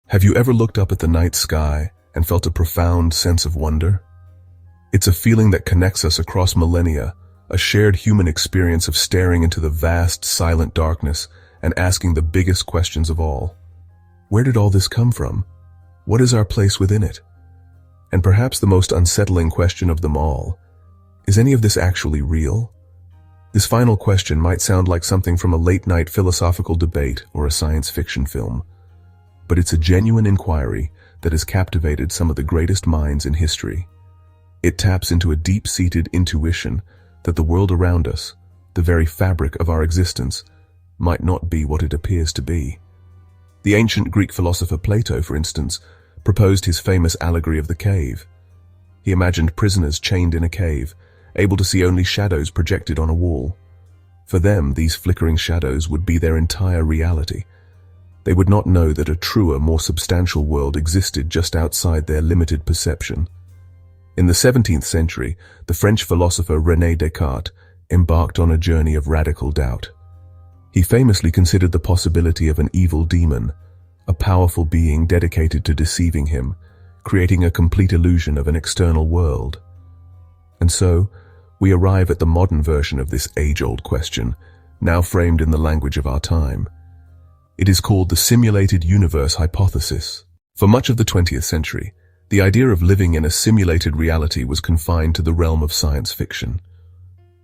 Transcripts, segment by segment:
Have you ever looked up at the night sky and felt a profound sense of wonder? It's a feeling that connects us across millennia, a shared human experience of staring into the vast, silent darkness and asking the biggest questions of all. Where did all this come from? What is our place within it? And perhaps the most unsettling question of them all, is any of this actually real? This final question might sound like something from a late-night philosophical debate or a science fiction film, but it's a genuine inquiry that has captivated some of the greatest minds in history. It taps into a deep-seated intuition that the world around us, the very fabric of our existence, might not be what it appears to be. The ancient Greek philosopher Plato, for instance, proposed his famous allegory of the cave. He imagined prisoners chained in a cave, able to see only shadows projected on a wall. For them, these flickering shadows would be their entire reality. They would not know that a truer, more substantial world existed just outside their limited perception. In the 17th century, the French philosopher René Descartes embarked on a journey of radical doubt. He famously considered the possibility of an evil demon, a powerful being dedicated to deceiving him, creating a complete illusion of an external world. And so, we arrive at the modern version of this age-old question, now framed in the language of our time. It is called the simulated universe hypothesis. For much of the 20th century, the idea of living in a simulated reality was confined to the realm of science fiction.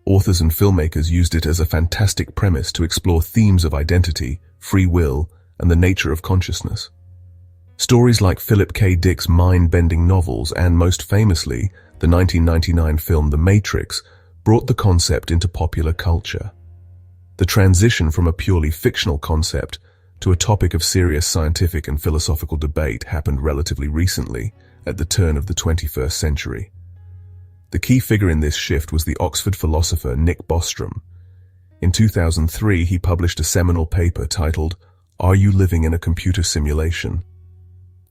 Authors and filmmakers used it as a fantastic premise to explore themes of identity, free will, and the nature of consciousness. Stories like Philip K. Dick's mind-bending novels and, most famously, the 1999 film The Matrix brought the concept into popular culture. The transition from a purely fictional concept to a topic of serious scientific and philosophical debate happened relatively recently, at the turn of the 21st century. The key figure in this shift was the Oxford philosopher Nick Bostrom. In 2003, he published a seminal paper titled, "Are You Living in a Computer Simulation?"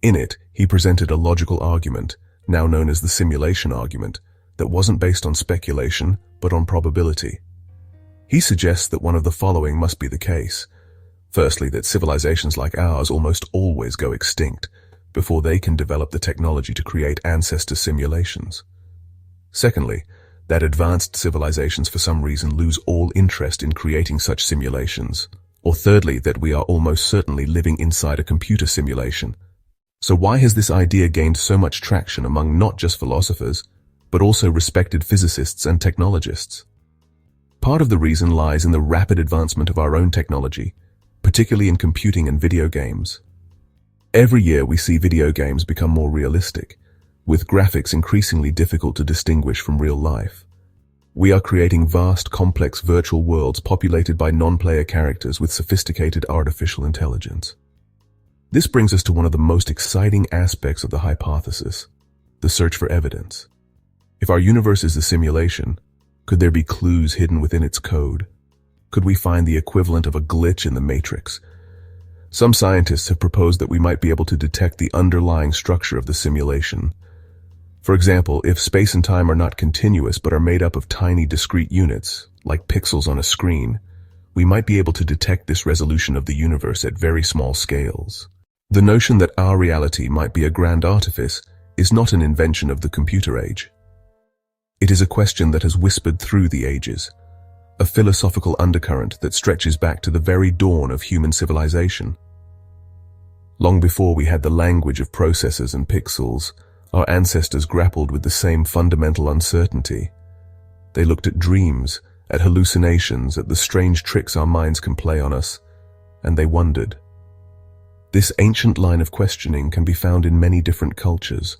In it, he presented a logical argument, now known as the simulation argument, that wasn't based on speculation, but on probability. He suggests that one of the following must be the case. Firstly, that civilizations like ours almost always go extinct before they can develop the technology to create ancestor simulations. Secondly, that advanced civilizations for some reason lose all interest in creating such simulations. Or thirdly, that we are almost certainly living inside a computer simulation. So why has this idea gained so much traction among not just philosophers, but also respected physicists and technologists? Part of the reason lies in the rapid advancement of our own technology, particularly in computing and video games. Every year we see video games become more realistic, with graphics increasingly difficult to distinguish from real life. We are creating vast, complex virtual worlds populated by non-player characters with sophisticated artificial intelligence. This brings us to one of the most exciting aspects of the hypothesis, the search for evidence. If our universe is a simulation, could there be clues hidden within its code? Could we find the equivalent of a glitch in the matrix? Some scientists have proposed that we might be able to detect the underlying structure of the simulation. For example, if space and time are not continuous but are made up of tiny discrete units, like pixels on a screen, we might be able to detect this resolution of the universe at very small scales. The notion that our reality might be a grand artifice is not an invention of the computer age. It is a question that has whispered through the ages, a philosophical undercurrent that stretches back to the very dawn of human civilization. Long before we had the language of processors and pixels, our ancestors grappled with the same fundamental uncertainty. They looked at dreams, at hallucinations, at the strange tricks our minds can play on us, and they wondered. This ancient line of questioning can be found in many different cultures.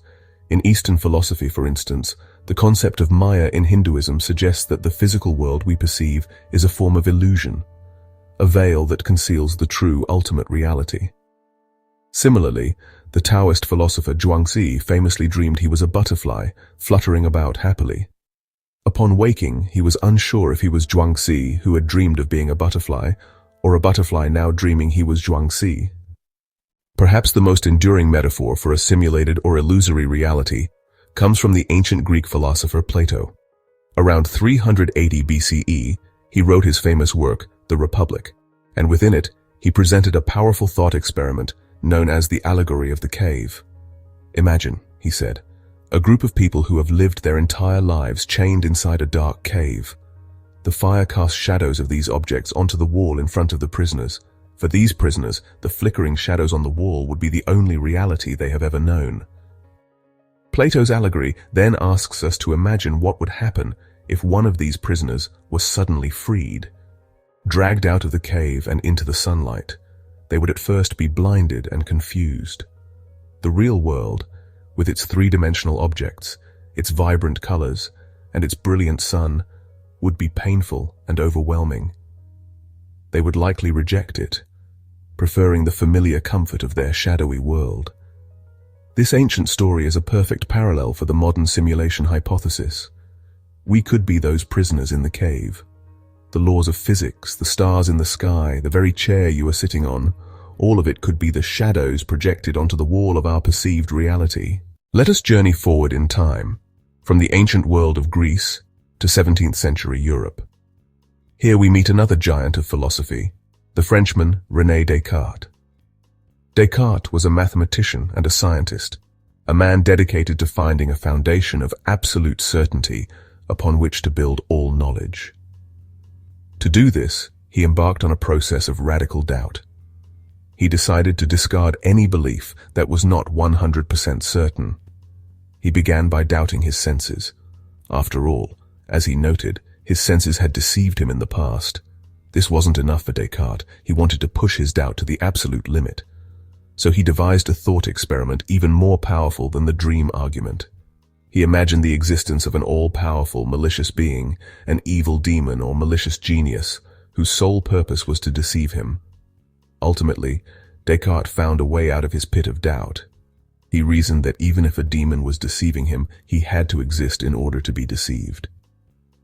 In Eastern philosophy, for instance, the concept of Maya in Hinduism suggests that the physical world we perceive is a form of illusion, a veil that conceals the true ultimate reality. Similarly, the Taoist philosopher Zhuangzi famously dreamed he was a butterfly, fluttering about happily. Upon waking, he was unsure if he was Zhuangzi, who had dreamed of being a butterfly, or a butterfly now dreaming he was Zhuangzi. Perhaps the most enduring metaphor for a simulated or illusory reality comes from the ancient Greek philosopher Plato. Around 380 BCE, he wrote his famous work, The Republic, and within it, he presented a powerful thought experiment known as the allegory of the cave. Imagine, he said, a group of people who have lived their entire lives chained inside a dark cave. The fire casts shadows of these objects onto the wall in front of the prisoners. For these prisoners, the flickering shadows on the wall would be the only reality they have ever known. Plato's allegory then asks us to imagine what would happen if one of these prisoners was suddenly freed. Dragged out of the cave and into the sunlight, they would at first be blinded and confused. The real world, with its three-dimensional objects, its vibrant colors, and its brilliant sun, would be painful and overwhelming. They would likely reject it, preferring the familiar comfort of their shadowy world. This ancient story is a perfect parallel for the modern simulation hypothesis. We could be those prisoners in the cave. The laws of physics, the stars in the sky, the very chair you are sitting on, all of it could be the shadows projected onto the wall of our perceived reality. Let us journey forward in time, from the ancient world of Greece to 17th century Europe. Here we meet another giant of philosophy, the Frenchman René Descartes. Descartes was a mathematician and a scientist, a man dedicated to finding a foundation of absolute certainty upon which to build all knowledge. To do this, he embarked on a process of radical doubt. He decided to discard any belief that was not 100% certain. He began by doubting his senses. After all, as he noted, his senses had deceived him in the past. This wasn't enough for Descartes. He wanted to push his doubt to the absolute limit. So he devised a thought experiment even more powerful than the dream argument. He imagined the existence of an all-powerful, malicious being, an evil demon or malicious genius, whose sole purpose was to deceive him. Ultimately, Descartes found a way out of his pit of doubt. He reasoned that even if a demon was deceiving him, he had to exist in order to be deceived.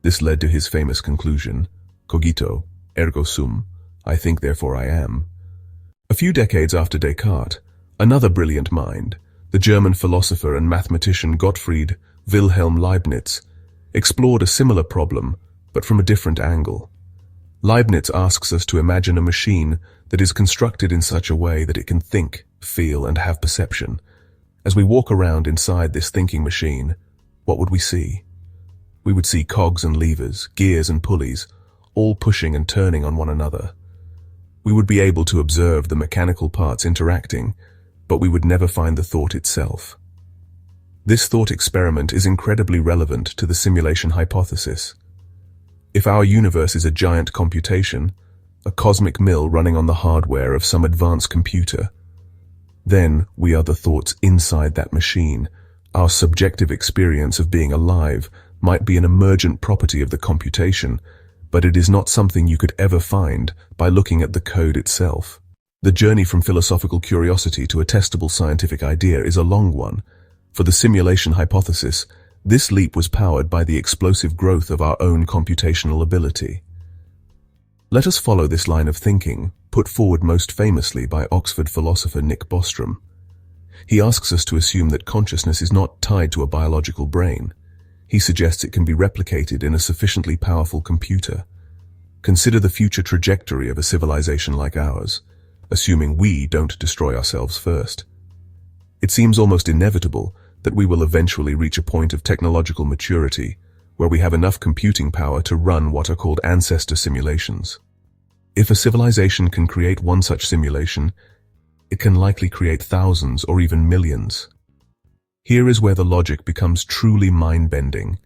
This led to his famous conclusion, cogito, ergo sum, I think therefore I am. A few decades after Descartes, another brilliant mind, the German philosopher and mathematician Gottfried Wilhelm Leibniz, explored a similar problem, but from a different angle. Leibniz asks us to imagine a machine that is constructed in such a way that it can think, feel, and have perception. As we walk around inside this thinking machine, what would we see? We would see cogs and levers, gears and pulleys, all pushing and turning on one another. We would be able to observe the mechanical parts interacting, but we would never find the thought itself. This thought experiment is incredibly relevant to the simulation hypothesis. If our universe is a giant computation, a cosmic mill running on the hardware of some advanced computer, then we are the thoughts inside that machine. Our subjective experience of being alive might be an emergent property of the computation, but it is not something you could ever find by looking at the code itself. The journey from philosophical curiosity to a testable scientific idea is a long one. For the simulation hypothesis, this leap was powered by the explosive growth of our own computational ability. Let us follow this line of thinking, put forward most famously by Oxford philosopher Nick Bostrom. He asks us to assume that consciousness is not tied to a biological brain. He suggests it can be replicated in a sufficiently powerful computer. Consider the future trajectory of a civilization like ours, assuming we don't destroy ourselves first. It seems almost inevitable that we will eventually reach a point of technological maturity where we have enough computing power to run what are called ancestor simulations. If a civilization can create one such simulation, it can likely create thousands or even millions. Here is where the logic becomes truly mind-bending.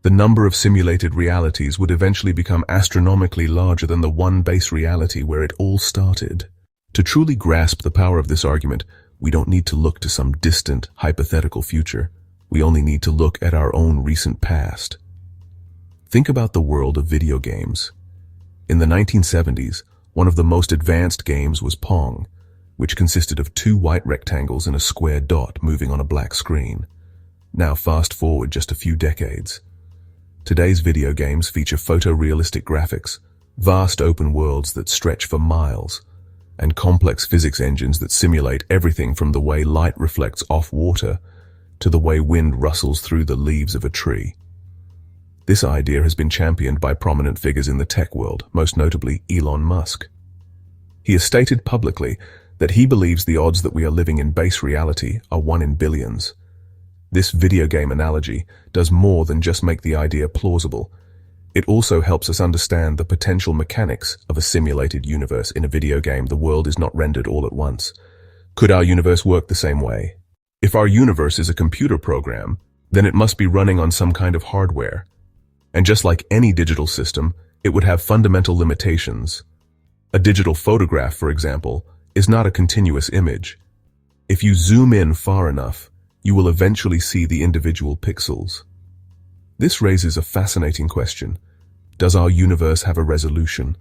The number of simulated realities would eventually become astronomically larger than the one base reality where it all started. To truly grasp the power of this argument, we don't need to look to some distant, hypothetical future. We only need to look at our own recent past. Think about the world of video games. In the 1970s, one of the most advanced games was Pong, which consisted of two white rectangles and a square dot moving on a black screen. Now fast forward just a few decades. Today's video games feature photorealistic graphics, vast open worlds that stretch for miles, and complex physics engines that simulate everything from the way light reflects off water to the way wind rustles through the leaves of a tree. This idea has been championed by prominent figures in the tech world, most notably Elon Musk. He has stated publicly that he believes the odds that we are living in base reality are 1 in billions. This video game analogy does more than just make the idea plausible. It also helps us understand the potential mechanics of a simulated universe. In a video game, the world is not rendered all at once. Could our universe work the same way? If our universe is a computer program, then it must be running on some kind of hardware. And just like any digital system, it would have fundamental limitations. A digital photograph, for example, is not a continuous image. If you zoom in far enough, you will eventually see the individual pixels. This raises a fascinating question. Does our universe have a resolution?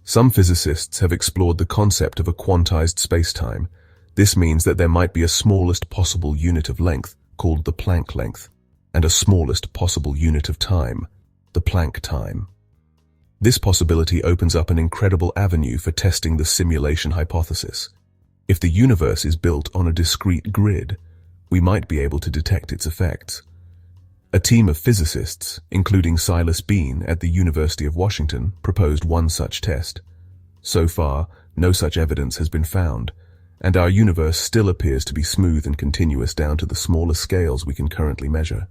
Some physicists have explored the concept of a quantized spacetime. This means that there might be a smallest possible unit of length, called the Planck length, and a smallest possible unit of time, the Planck time. This possibility opens up an incredible avenue for testing the simulation hypothesis. If the universe is built on a discrete grid, we might be able to detect its effects. A team of physicists, including Silas Bean at the University of Washington, proposed one such test. So far, no such evidence has been found, and our universe still appears to be smooth and continuous down to the smallest scales we can currently measure.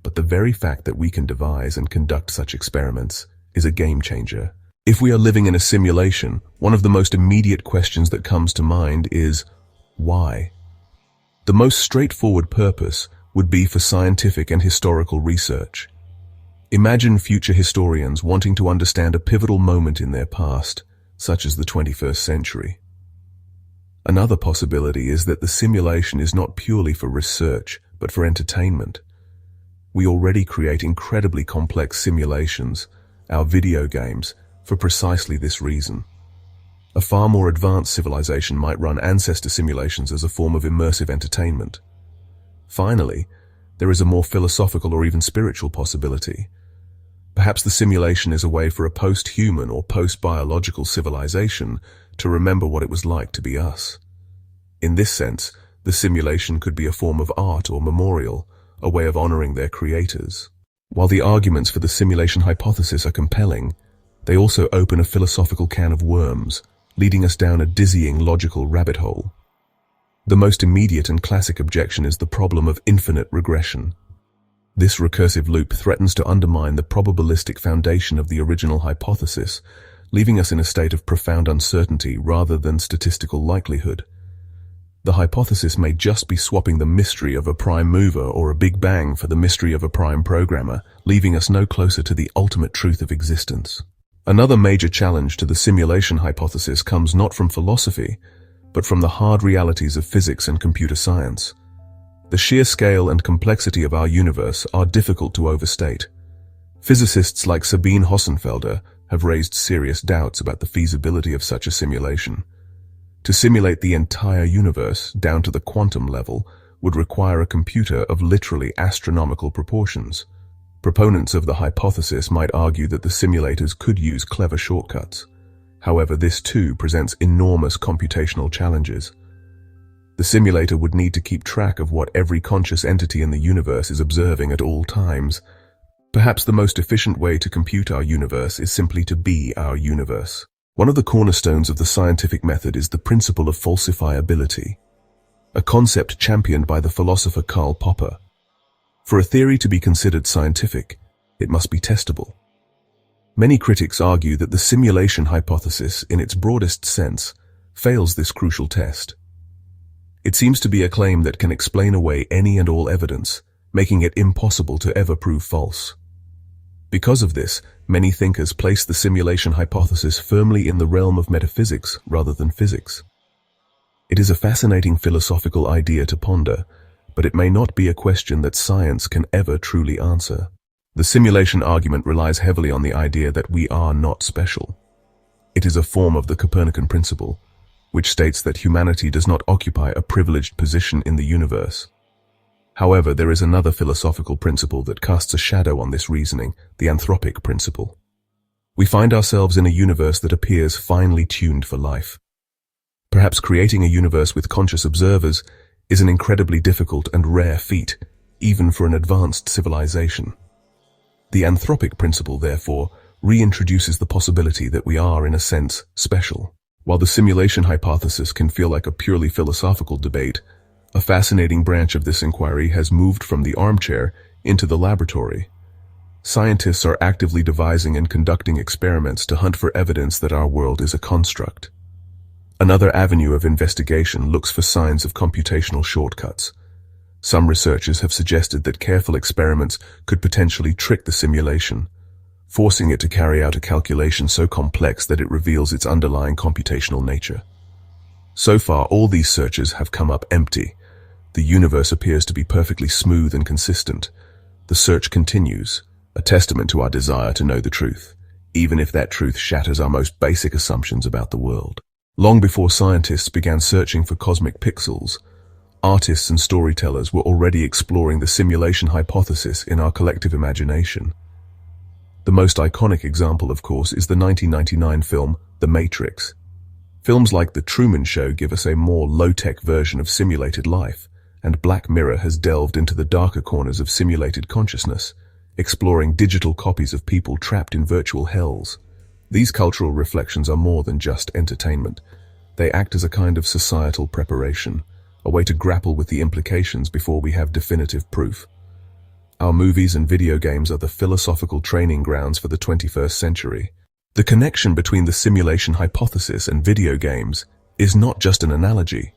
But the very fact that we can devise and conduct such experiments is a game changer. If we are living in a simulation, one of the most immediate questions that comes to mind is, why? The most straightforward purpose would be for scientific and historical research. Imagine future historians wanting to understand a pivotal moment in their past, such as the 21st century. Another possibility is that the simulation is not purely for research, but for entertainment. We already create incredibly complex simulations, our video games, for precisely this reason. A far more advanced civilization might run ancestor simulations as a form of immersive entertainment. Finally, there is a more philosophical or even spiritual possibility. Perhaps the simulation is a way for a post-human or post-biological civilization to remember what it was like to be us. In this sense, the simulation could be a form of art or memorial, a way of honoring their creators. While the arguments for the simulation hypothesis are compelling, they also open a philosophical can of worms, leading us down a dizzying logical rabbit hole. The most immediate and classic objection is the problem of infinite regression. This recursive loop threatens to undermine the probabilistic foundation of the original hypothesis, leaving us in a state of profound uncertainty rather than statistical likelihood. The hypothesis may just be swapping the mystery of a prime mover or a Big Bang for the mystery of a prime programmer, leaving us no closer to the ultimate truth of existence. Another major challenge to the simulation hypothesis comes not from philosophy, but from the hard realities of physics and computer science. The sheer scale and complexity of our universe are difficult to overstate. Physicists like Sabine Hossenfelder have raised serious doubts about the feasibility of such a simulation. To simulate the entire universe down to the quantum level would require a computer of literally astronomical proportions. Proponents of the hypothesis might argue that the simulators could use clever shortcuts. However, this too presents enormous computational challenges. The simulator would need to keep track of what every conscious entity in the universe is observing at all times. Perhaps the most efficient way to compute our universe is simply to be our universe. One of the cornerstones of the scientific method is the principle of falsifiability, a concept championed by the philosopher Karl Popper. For a theory to be considered scientific, it must be testable. Many critics argue that the simulation hypothesis, in its broadest sense, fails this crucial test. It seems to be a claim that can explain away any and all evidence, making it impossible to ever prove false. Because of this, many thinkers place the simulation hypothesis firmly in the realm of metaphysics rather than physics. It is a fascinating philosophical idea to ponder, but it may not be a question that science can ever truly answer. The simulation argument relies heavily on the idea that we are not special. It is a form of the Copernican principle, which states that humanity does not occupy a privileged position in the universe. However, there is another philosophical principle that casts a shadow on this reasoning, the anthropic principle. We find ourselves in a universe that appears finely tuned for life. Perhaps creating a universe with conscious observers is an incredibly difficult and rare feat, even for an advanced civilization. The anthropic principle, therefore, reintroduces the possibility that we are, in a sense, special. While the simulation hypothesis can feel like a purely philosophical debate, a fascinating branch of this inquiry has moved from the armchair into the laboratory. Scientists are actively devising and conducting experiments to hunt for evidence that our world is a construct. Another avenue of investigation looks for signs of computational shortcuts. Some researchers have suggested that careful experiments could potentially trick the simulation, forcing it to carry out a calculation so complex that it reveals its underlying computational nature. So far, all these searches have come up empty. The universe appears to be perfectly smooth and consistent. The search continues, a testament to our desire to know the truth, even if that truth shatters our most basic assumptions about the world. Long before scientists began searching for cosmic pixels, artists and storytellers were already exploring the simulation hypothesis in our collective imagination. The most iconic example, of course, is the 1999 film The Matrix. Films like The Truman Show give us a more low-tech version of simulated life, and Black Mirror has delved into the darker corners of simulated consciousness, exploring digital copies of people trapped in virtual hells. These cultural reflections are more than just entertainment. They act as a kind of societal preparation, a way to grapple with the implications before we have definitive proof. Our movies and video games are the philosophical training grounds for the 21st century. The connection between the simulation hypothesis and video games is not just an analogy.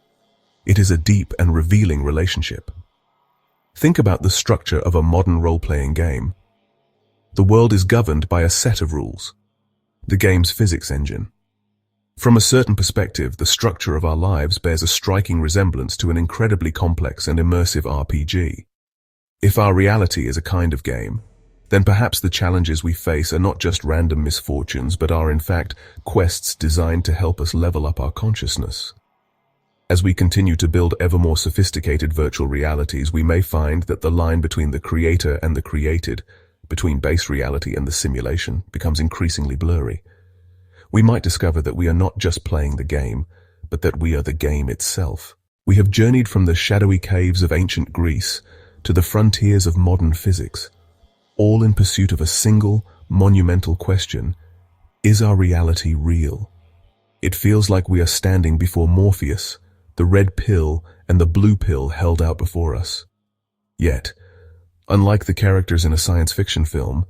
It is a deep and revealing relationship. Think about the structure of a modern role-playing game. The world is governed by a set of rules, the game's physics engine. From a certain perspective, the structure of our lives bears a striking resemblance to an incredibly complex and immersive RPG. If our reality is a kind of game, then perhaps the challenges we face are not just random misfortunes, but are in fact quests designed to help us level up our consciousness. As we continue to build ever more sophisticated virtual realities, we may find that the line between the creator and the created, between base reality and the simulation, becomes increasingly blurry. We might discover that we are not just playing the game, but that we are the game itself. We have journeyed from the shadowy caves of ancient Greece to the frontiers of modern physics, all in pursuit of a single, monumental question: is our reality real? It feels like we are standing before Morpheus, the red pill and the blue pill held out before us. Yet, unlike the characters in a science fiction film,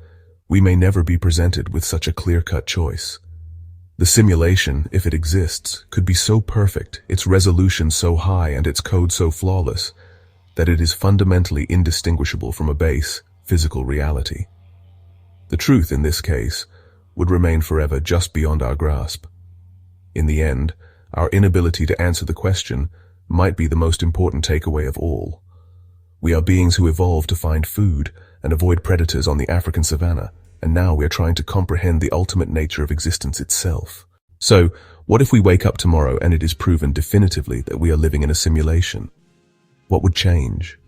we may never be presented with such a clear-cut choice. The simulation, if it exists, could be so perfect, its resolution so high and its code so flawless, that it is fundamentally indistinguishable from a base, physical reality. The truth, in this case, would remain forever just beyond our grasp. In the end, our inability to answer the question might be the most important takeaway of all. We are beings who evolved to find food and avoid predators on the African savanna, and now we are trying to comprehend the ultimate nature of existence itself. So, what if we wake up tomorrow and it is proven definitively that we are living in a simulation? What would change?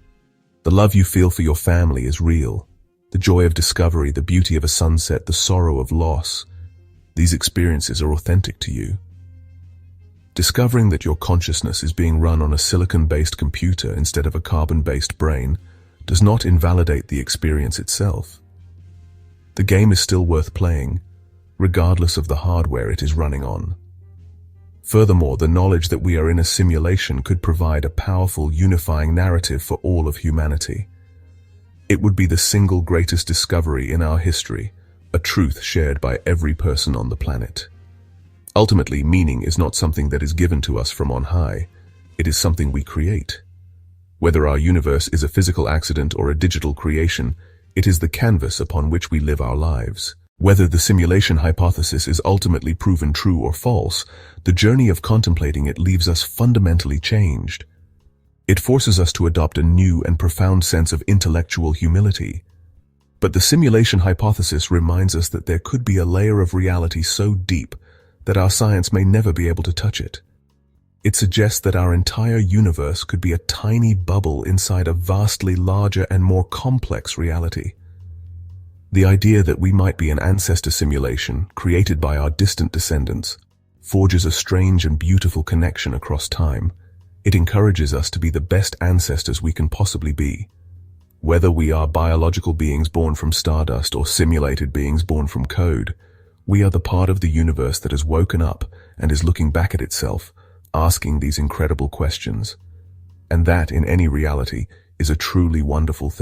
The love you feel for your family is real. The joy of discovery, the beauty of a sunset, the sorrow of loss. These experiences are authentic to you. Discovering that your consciousness is being run on a silicon-based computer instead of a carbon-based brain does not invalidate the experience itself. The game is still worth playing, regardless of the hardware it is running on. Furthermore, the knowledge that we are in a simulation could provide a powerful, unifying narrative for all of humanity. It would be the single greatest discovery in our history, a truth shared by every person on the planet. Ultimately, meaning is not something that is given to us from on high. It is something we create. Whether our universe is a physical accident or a digital creation, it is the canvas upon which we live our lives. Whether the simulation hypothesis is ultimately proven true or false, the journey of contemplating it leaves us fundamentally changed. It forces us to adopt a new and profound sense of intellectual humility. But the simulation hypothesis reminds us that there could be a layer of reality so deep that our science may never be able to touch it. It suggests that our entire universe could be a tiny bubble inside a vastly larger and more complex reality. The idea that we might be an ancestor simulation created by our distant descendants forges a strange and beautiful connection across time. It encourages us to be the best ancestors we can possibly be. Whether we are biological beings born from stardust or simulated beings born from code, We are the part of the universe that has woken up and is looking back at itself, asking these incredible questions. And that, in any reality, is a truly wonderful thing.